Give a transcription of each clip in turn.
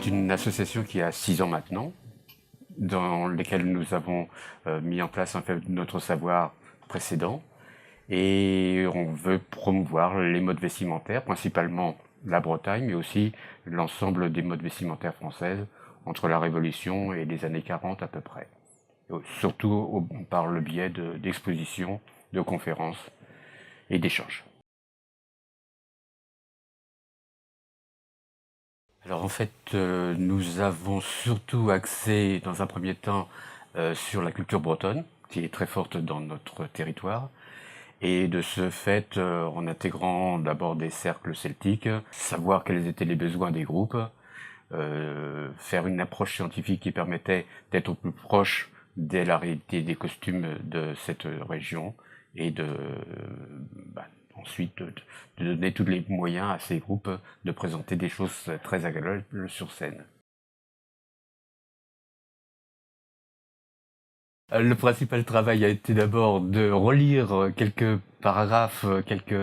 une association qui a 6 ans maintenant, dans lesquelles nous avons mis en place en fait notre savoir précédent. Et on veut promouvoir les modes vestimentaires, principalement la Bretagne, mais aussi l'ensemble des modes vestimentaires françaises entre la Révolution et les années 40 à peu près. Surtout par le biais d'expositions, de conférences et d'échanges. Alors en fait, nous avons surtout axé dans un premier temps sur la culture bretonne, qui est très forte dans notre territoire. Et de ce fait, en intégrant d'abord des cercles celtiques, savoir quels étaient les besoins des groupes, faire une approche scientifique qui permettait d'être au plus proche de la réalité des costumes de cette région et ensuite de donner tous les moyens à ces groupes de présenter des choses très agréables sur scène. Le principal travail a été d'abord de relire quelques paragraphes, quelques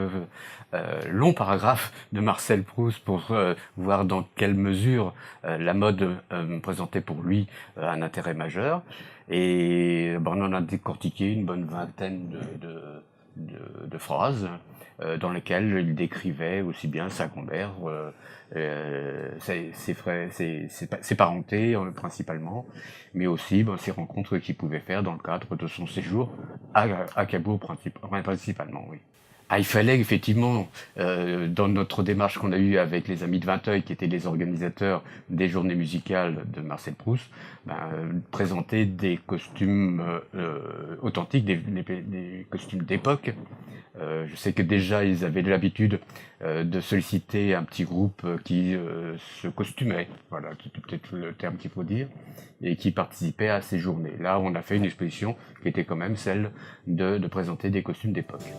longs paragraphes de Marcel Proust pour voir dans quelle mesure la mode présentait pour lui un intérêt majeur. Et on en a décortiqué une bonne vingtaine de phrases dans lesquelles il décrivait aussi bien Saint-Gombert, ses parentés principalement, mais aussi ses rencontres qu'il pouvait faire dans le cadre de son séjour à Cabourg principalement, oui. Ah, il fallait effectivement, dans notre démarche qu'on a eue avec les Amis de Vinteuil, qui étaient les organisateurs des journées musicales de Marcel Proust, présenter des costumes authentiques, des costumes d'époque. Je sais que déjà ils avaient l'habitude de solliciter un petit groupe qui se costumait, voilà, c'est peut-être le terme qu'il faut dire, et qui participait à ces journées. Là, on a fait une exposition qui était quand même celle de présenter des costumes d'époque.